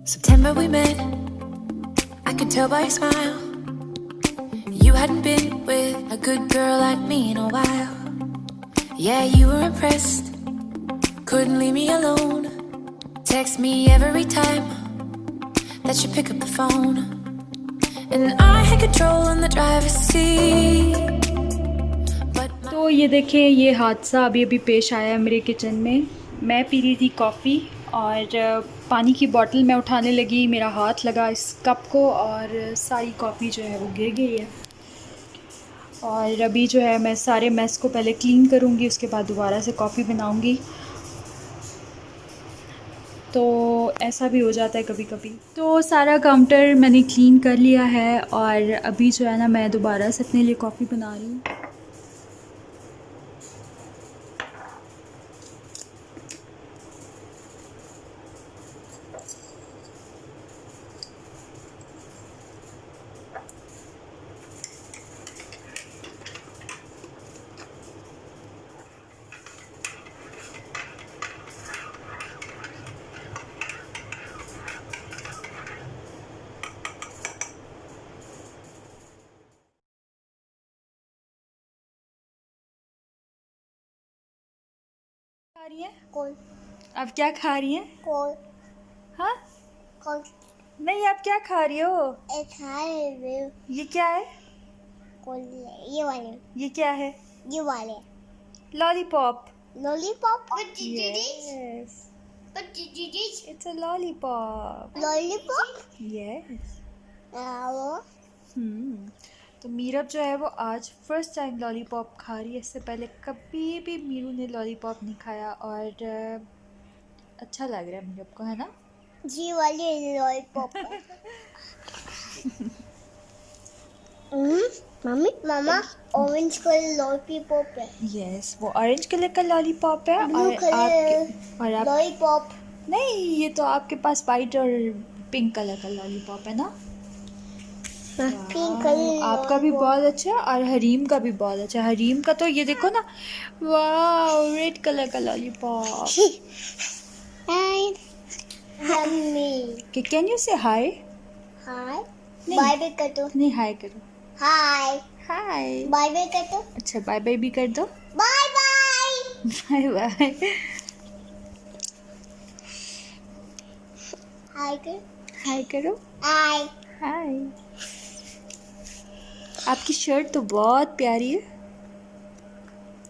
September we met, I could tell by your smile. You hadn't been with a good girl like me in a while. Yeah, you were impressed, couldn't leave me alone. Text me every time that you pick up the phone. And I had control in the driver's seat. तो ये देखें, ये हादसा अभी अभी पेश आया मेरे किचन में। मैं पी रही थी कॉफ़ी और पानी की बोतल मैं उठाने लगी, मेरा हाथ लगा इस कप को और सारी कॉफ़ी जो है वो गिर गई है। और अभी जो है मैं सारे मेस को पहले क्लीन करूँगी, उसके बाद दोबारा से कॉफ़ी बनाऊँगी। तो ऐसा भी हो जाता है कभी कभी। तो सारा काउंटर मैंने क्लीन कर लिया है और अभी जो है ना मैं दोबारा से अपने लिए कॉफ़ी बना रही हूँ। खा रही हैं? कौन? आप क्या खा रही हैं? कौन? हाँ? कौन? नहीं, आप क्या खा रही हो? एक है ये क्या है? कौन? ये वाले। ये क्या है? ये वाले। Lollipop. Lollipop. Yes. It's a lollipop. Lollipop. Yes. वो तो मीरब जो है वो आज फर्स्ट टाइम लॉलीपॉप खा रही है। इससे पहले कभी भी मीरू ने लॉलीपॉप नहीं खाया और अच्छा लग रहा है मीरब को, है ना? जी वाले लॉलीपॉप। मम्मी मामा ऑरेंज कलर लॉलीपॉप है। यस, वो ऑरेंज कलर का लॉलीपॉप है। ब्लू कलर आप लॉलीपॉप। नहीं, ये तो आपके पास वाइट और पिंक कलर का लॉलीपॉप है ना? पिंक कलर आपका भी बहुत अच्छा है और हरीम का भी बहुत अच्छा है। हरीम का तो ये देखो ना, वाह, रेड कलर का लॉलीपॉप। यम्मी। कैन यू से हाय? हाय। नहीं। बाय बाय कर दो। नहीं, हाय करो। हाय। हाय। बाय बाय कर दो। अच्छा, बाय बाय भी कर दो। Bye bye. Bye bye. Hi कर। हाय करो। हाय। हाय। आपकी शर्ट तो बहुत प्यारी है।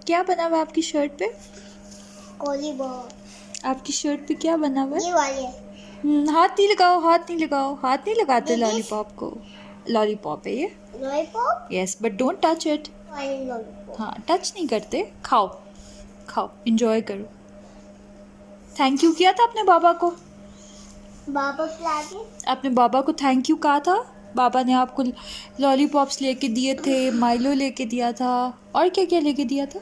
क्या बना हुआ है आपकी शर्ट पे? कोली बॉल। आपकी शर्ट पे क्या बना हुआ है? ये वाले। हाथ नहीं लगाओ, हाथ नहीं लगाओ, हाथ नहीं लगाते This is- लॉलीपॉप को। लॉलीपॉप है ये। Lollipop. Yes, but don't touch it. वाले लॉलीपॉप। हाँ, टच नहीं करते। खाओ, खाओ, इंजॉय करो। थैंक यू किया था अपने बाबा को? बाबा फ्लैग। अपने बाबा को थैंक यू कहा था? बाबा ने आपको लॉलीपॉप्स लेके दिए थे, माइलो लेके दिया था, और क्या क्या लेके दिया था?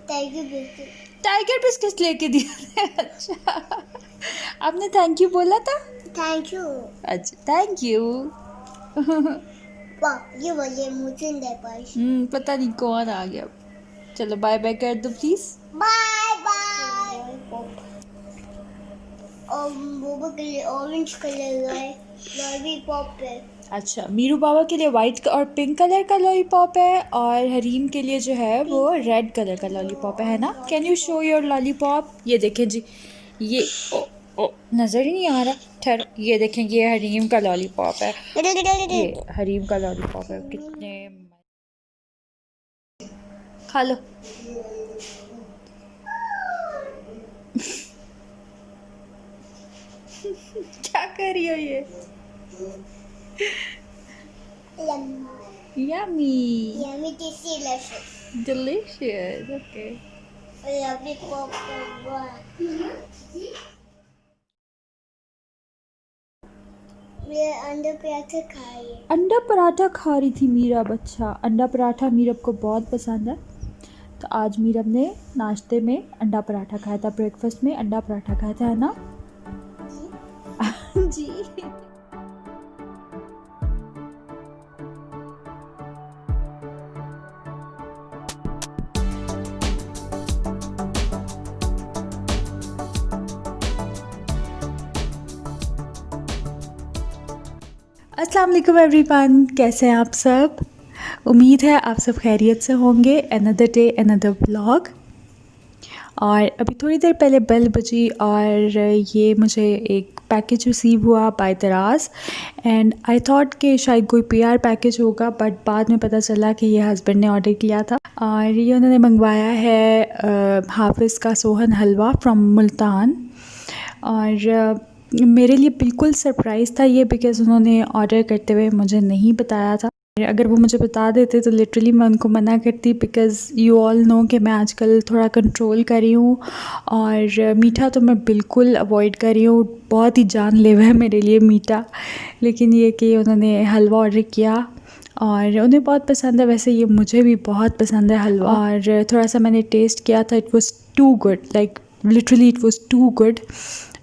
Tiger biscuit. टाइगर बिस्किट लेके दिया था। अच्छा, आपने थैंक यू बोला था? Thank you. अच्छा, थैंक यू। वाह, ये वाले मुझे ले पाई। पता नहीं कौन आ गया। चलो बाय बाय कर दो प्लीज। Bye bye. और बाबा के लिए ऑरेंज कलर है लॉलीपॉप है। अच्छा, मीरू बाबा के लिए वाइट और पिंक कलर का लॉलीपॉप है और हरीम के लिए जो है वो रेड कलर का लॉलीपॉप है ना? Can you show your lollipop? ये देखें जी, ये ओ नज़र ही नहीं आ रहा। ठहर, ये देखें, ये हरीम का लॉलीपॉप है। ये हरीम का लॉलीपॉप है। कितने खा लो। क्या कर रही हो ये? Yummy. Yummy tasty delicious. Delicious. Okay. Lollipop मेरे अंडा पराठा खाइए। अंडा पराठा खा रही थी मीरब। अच्छा, अंडा पराठा मीरब को बहुत पसंद है। तो आज मीरब ने नाश्ते में अंडा पराठा खाया था, ब्रेकफास्ट में अंडा पराठा खाया था, है ना? जी। अस्सलाम वालेकुम एवरीवन, कैसे हैं आप सब। उम्मीद है आप सब खैरियत से होंगे। Another day another vlog. और अभी थोड़ी देर पहले बेल बजी और ये मुझे एक पैकेज रिसीव हुआ बाय दराज एंड आई थॉट कि शायद कोई पीआर पैकेज होगा, बट बाद में पता चला कि ये हस्बैंड ने ऑर्डर किया था और ये उन्होंने मंगवाया है हाफिज़ का सोहन हलवा फ्रॉम मुल्तान। और मेरे लिए बिल्कुल सरप्राइज़ था ये, बिकॉज़ उन्होंने ऑर्डर करते हुए मुझे नहीं बताया था। अगर वो मुझे बता देते तो लिटरली मैं उनको मना करती, बिकॉज़ यू ऑल नो कि मैं आजकल थोड़ा कंट्रोल कर रही हूँ और मीठा तो मैं बिल्कुल अवॉइड कर रही हूँ। बहुत ही जानलेवा है मेरे लिए मीठा। लेकिन ये कि उन्होंने हलवा ऑर्डर किया और उन्हें बहुत पसंद है। वैसे ये मुझे भी बहुत पसंद है हलवा, और थोड़ा सा मैंने टेस्ट किया था। It was too good, like literally it was too good.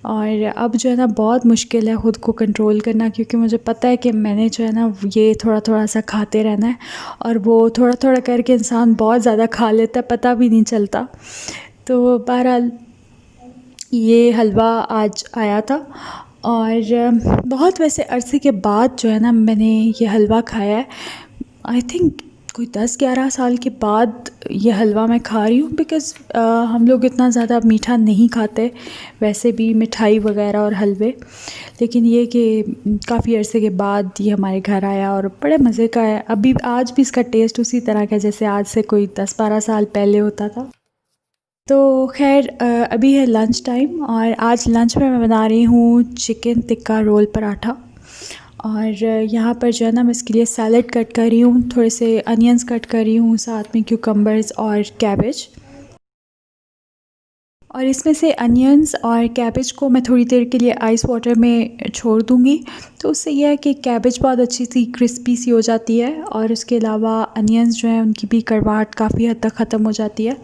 और अब जो है ना बहुत मुश्किल है ख़ुद को कंट्रोल करना, क्योंकि मुझे पता है कि मैंने जो है ना ये थोड़ा थोड़ा सा खाते रहना है और वो थोड़ा थोड़ा करके इंसान बहुत ज़्यादा खा लेता है, पता भी नहीं चलता। तो बहरहाल ये हलवा आज आया था और बहुत वैसे अरसे के बाद जो है ना मैंने ये हलवा खाया है। आई थिंक कोई 10-11 साल के बाद ये हलवा मैं खा रही हूँ, बिकॉज़ हम लोग इतना ज़्यादा मीठा नहीं खाते वैसे भी, मिठाई वगैरह और हलवे। लेकिन ये कि काफ़ी अरसे के बाद ये हमारे घर आया और बड़े मज़े का है। अभी आज भी इसका टेस्ट उसी तरह का जैसे आज से कोई 10-12 साल पहले होता था। तो खैर अभी है लंच टाइम और आज लंच में मैं बना रही हूँ चिकन टिक्का रोल पराठा। और यहाँ पर जो है ना मैं इसके लिए सैलड कट कर रही हूँ, थोड़े से अनियंस कट कर रही हूँ, साथ में क्यूकम्बर्स और कैबेज। और इसमें से अनियंस और कैबेज को मैं थोड़ी देर के लिए आइस वाटर में छोड़ दूँगी, तो उससे यह है कि कैबेज बहुत अच्छी सी क्रिस्पी सी हो जाती है और उसके अलावा अनियंस जो हैं उनकी भी कड़वाहट काफ़ी हद तक ख़त्म हो जाती है।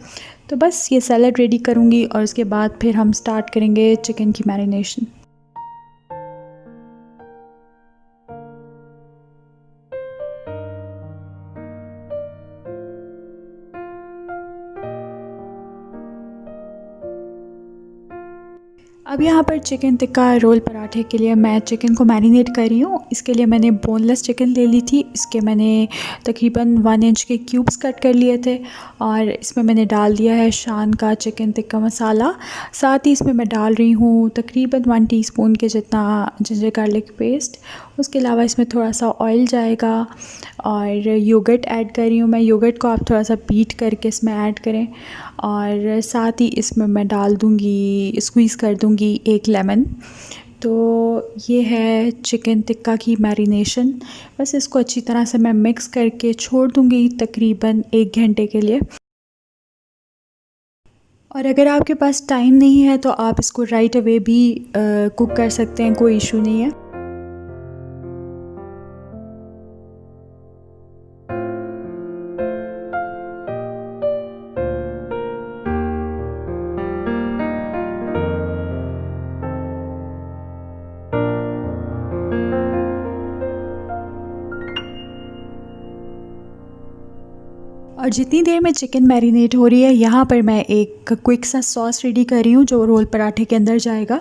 तो बस ये सैलड रेडी करूँगी और उसके बाद फिर हम स्टार्ट करेंगे चिकन की मैरिनेशन। अब यहाँ पर चिकन टिक्का रोल पराठे के लिए मैं चिकन को मैरिनेट कर रही हूँ। इसके लिए मैंने बोनलेस चिकन ले ली थी। इसके मैंने तकरीबन 1 इंच के क्यूब्स कट कर लिए थे और इसमें मैंने डाल दिया है शान का चिकन टिक्का मसाला। साथ ही इसमें मैं डाल रही हूँ तकरीबन 1 टीस्पून के जितना जिंजर गार्लिक पेस्ट। उसके अलावा इसमें थोड़ा सा ऑयल जाएगा और योगर्ट ऐड कर रही हूँ मैं। योगर्ट को आप थोड़ा सा बीट करके इसमें ऐड करें और साथ ही इसमें मैं डाल दूँगी, स्क्वीज़ कर दूँगी 1 लेमन। तो ये है चिकन टिक्का की मैरिनेशन। बस इसको अच्छी तरह से मैं मिक्स करके छोड़ दूँगी तकरीबन 1 घंटे के लिए। और अगर आपके पास टाइम नहीं है तो आप इसको राइट अवे भी कुक कर सकते हैं, कोई इशू नहीं है। और जितनी देर में चिकन मैरिनेट हो रही है, यहाँ पर मैं एक क्विक सा सॉस रेडी कर रही हूँ जो रोल पराठे के अंदर जाएगा।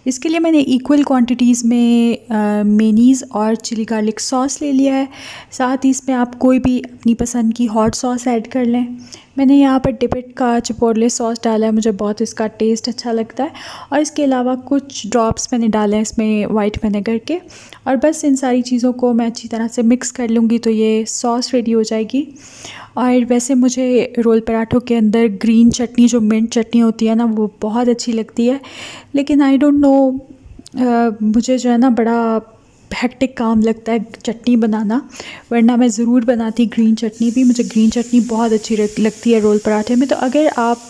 इसके लिए मैंने इक्वल क्वांटिटीज़ में मेनीज़ और चिली गार्लिक सॉस ले लिया है। साथ ही इसमें आप कोई भी अपनी पसंद की हॉट सॉस ऐड कर लें। मैंने यहाँ पर डिपिट का चिपोटले सॉस डाला है, मुझे बहुत इसका टेस्ट अच्छा लगता है। और इसके अलावा कुछ ड्रॉप्स मैंने डाले हैं इसमें वाइट विनेगर के। और बस इन सारी चीज़ों को मैं अच्छी तरह से मिक्स कर लूँगी तो ये सॉस रेडी हो जाएगी। और वैसे मुझे रोल पराठों के अंदर ग्रीन चटनी, जो मिंट चटनी होती है ना, वो बहुत अच्छी लगती है। लेकिन आई डोंट नो, मुझे जो है ना बड़ा हेक्टिक काम लगता है चटनी बनाना, वरना मैं ज़रूर बनाती ग्रीन चटनी भी। मुझे ग्रीन चटनी बहुत अच्छी लगती है रोल पराठे में। तो अगर आप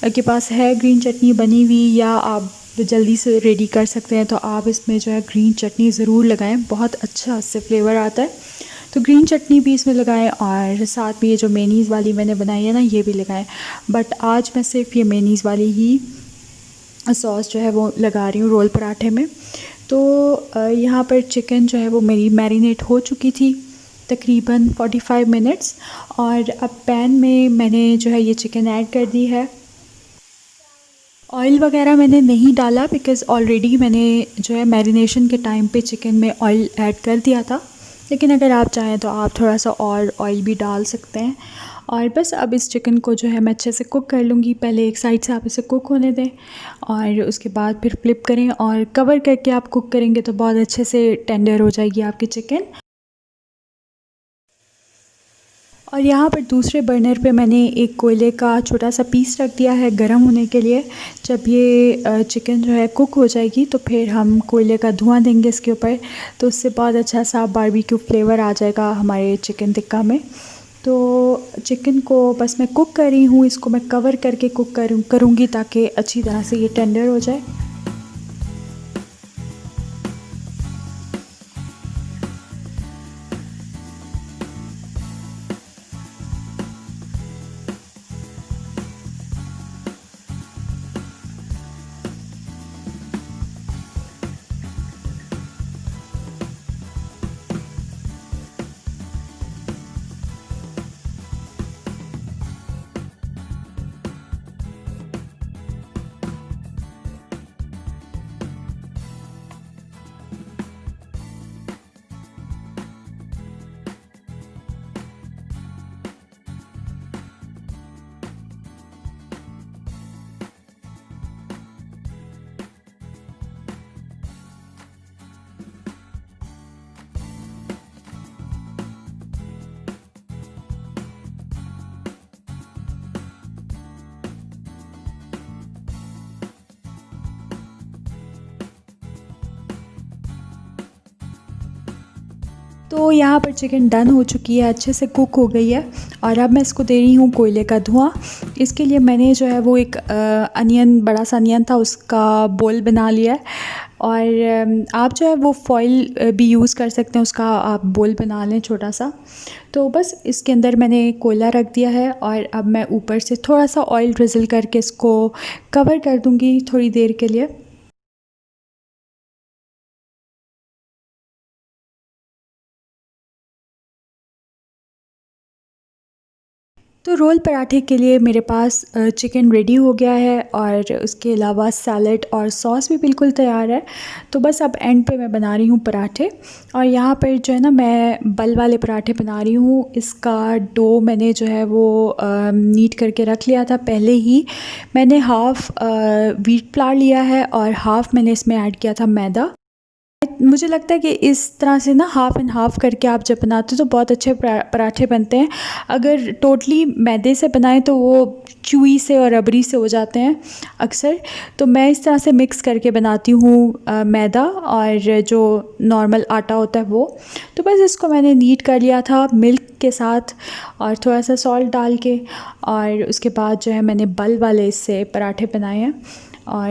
के पास है ग्रीन चटनी बनी हुई या आप जल्दी से रेडी कर सकते हैं तो आप इसमें जो है ग्रीन चटनी ज़रूर लगाएं, बहुत अच्छा इससे फ्लेवर आता है। तो ग्रीन चटनी भी इसमें लगाएं और साथ में ये जो मेनीज़ वाली मैंने बनाई है ना, ये भी लगाएं। बट आज मैं सिर्फ ये मेनीज़ वाली ही सॉस जो है वो लगा रही हूँ रोल पराठे में। तो यहाँ पर चिकन जो है वो मेरी मैरिनेट हो चुकी थी तकरीबन 45 मिनट्स। और अब पैन में मैंने जो है ये चिकन ऐड कर दी है। ऑयल वगैरह मैंने नहीं डाला बिकॉज़ ऑलरेडी मैंने जो है मैरिनेशन के टाइम पे चिकन में ऑयल ऐड कर दिया था। लेकिन अगर आप चाहें तो आप थोड़ा सा और ऑयल भी डाल सकते हैं। और बस अब इस चिकन को जो है मैं अच्छे से कुक कर लूँगी। पहले एक साइड से आप इसे कुक होने दें और उसके बाद फिर फ्लिप करें और कवर करके आप कुक करेंगे तो बहुत अच्छे से टेंडर हो जाएगी आपकी चिकन। और यहाँ पर दूसरे बर्नर पे मैंने एक कोयले का छोटा सा पीस रख दिया है गर्म होने के लिए। जब ये चिकन जो है कुक हो जाएगी तो फिर हम कोयले का धुआं देंगे इसके ऊपर, तो उससे बहुत अच्छा सा बारबेक्यू फ्लेवर आ जाएगा हमारे चिकन टिक्का में। तो चिकन को बस मैं कुक कर रही हूँ, इसको मैं कवर करके कुक करूँगी ताकि अच्छी तरह से ये टेंडर हो जाए। तो यहाँ पर चिकन डन हो चुकी है, अच्छे से कुक हो गई है। और अब मैं इसको दे रही हूँ कोयले का धुआं। इसके लिए मैंने जो है वो एक अनियन, बड़ा सा अनियन था, उसका बोल बना लिया है। और आप जो है वो फॉइल भी यूज़ कर सकते हैं, उसका आप बोल बना लें छोटा सा। तो बस इसके अंदर मैंने कोयला रख दिया है और अब मैं ऊपर से थोड़ा सा ऑयल ड्रिज़ल करके इसको कवर कर दूँगी थोड़ी देर के लिए। तो रोल पराठे के लिए मेरे पास चिकन रेडी हो गया है और उसके अलावा सैलड और सॉस भी बिल्कुल तैयार है। तो बस अब एंड पे मैं बना रही हूँ पराठे। और यहाँ पर जो है ना, मैं बल वाले पराठे बना रही हूँ। इसका डो मैंने जो है वो नीट करके रख लिया था पहले ही। मैंने हाफ़ व्हीट फ्लावर लिया है और हाफ़ मैंने इसमें ऐड किया था मैदा। मुझे लगता है कि इस तरह से ना हाफ़ एंड हाफ़ करके आप जब बनाते हो तो बहुत अच्छे पराठे बनते हैं। अगर टोटली मैदे से बनाएं तो वो चूई से और रबड़ी से हो जाते हैं अक्सर। तो मैं इस तरह से मिक्स करके बनाती हूँ मैदा और जो नॉर्मल आटा होता है वो। तो बस इसको मैंने नीट कर लिया था मिल्क के साथ और थोड़ा सा सॉल्ट डाल के। और उसके बाद जो है मैंने बल वाले इससे पराठे बनाए हैं। और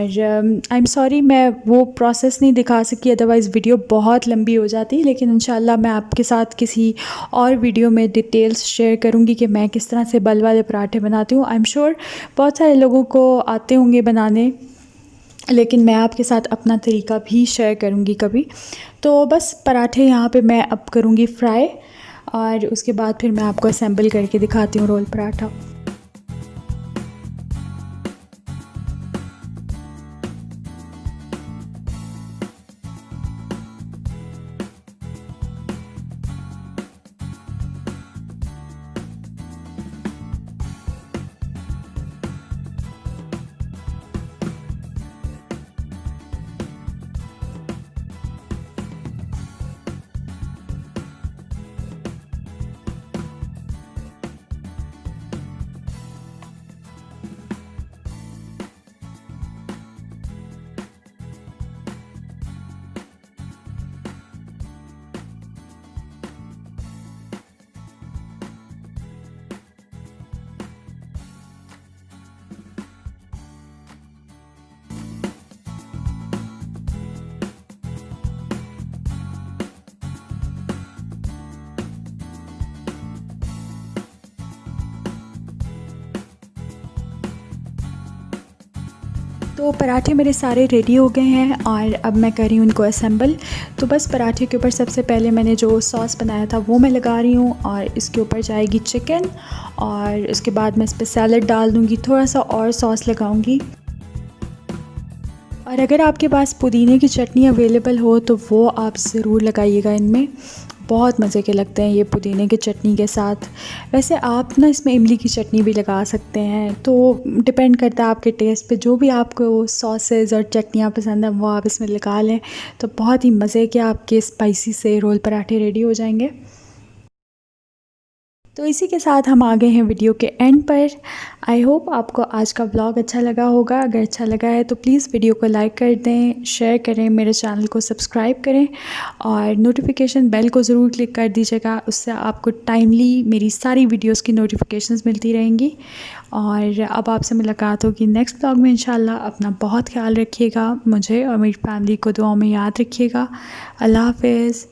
आई एम सॉरी मैं वो प्रोसेस नहीं दिखा सकी, अदरवाइज़ वीडियो बहुत लंबी हो जाती। लेकिन इंशाल्लाह मैं आपके साथ किसी और वीडियो में डिटेल्स शेयर करूँगी कि मैं किस तरह से बल वाले पराठे बनाती हूँ। आई एम श्योर बहुत सारे लोगों को आते होंगे बनाने, लेकिन मैं आपके साथ अपना तरीका भी शेयर करूँगी कभी। तो बस पराठे यहाँ पे मैं अब करूँगी फ्राई और उसके बाद फिर मैं आपको असेंबल करके दिखाती हूँ रोल पराठा। तो पराठे मेरे सारे रेडी हो गए हैं और अब मैं कर रही हूँ उनको असेंबल। तो बस पराठे के ऊपर सबसे पहले मैंने जो सॉस बनाया था वो मैं लगा रही हूँ और इसके ऊपर जाएगी चिकन और उसके बाद मैं इस पर सैलड डाल दूँगी, थोड़ा सा और सॉस लगाऊँगी। और अगर आपके पास पुदीने की चटनी अवेलेबल हो तो वो आप ज़रूर लगाइएगा इनमें, बहुत मज़े के लगते हैं ये पुदीने की चटनी के साथ। वैसे आप ना इसमें इमली की चटनी भी लगा सकते हैं, तो डिपेंड करता है आपके टेस्ट पे। जो भी आपको सॉसेज और चटनियाँ पसंद हैं वो आप इसमें लगा लें, तो बहुत ही मज़े के आपके स्पाइसी से रोल पराठे रेडी हो जाएंगे। तो इसी के साथ हम आ गए हैं वीडियो के एंड पर। आई होप आपको आज का व्लॉग अच्छा लगा होगा। अगर अच्छा लगा है तो प्लीज़ वीडियो को लाइक कर दें, शेयर करें, मेरे चैनल को सब्सक्राइब करें और नोटिफिकेशन बेल को ज़रूर क्लिक कर दीजिएगा। उससे आपको टाइमली मेरी सारी वीडियोस की नोटिफिकेशंस मिलती रहेंगी। और अब आपसे मुलाकात होगी नेक्स्ट व्लॉग में इंशाल्लाह। अपना बहुत ख्याल रखिएगा, मुझे और मेरी फैमिली को दुआओं में याद रखिएगा। अल्लाह हाफ़िज़।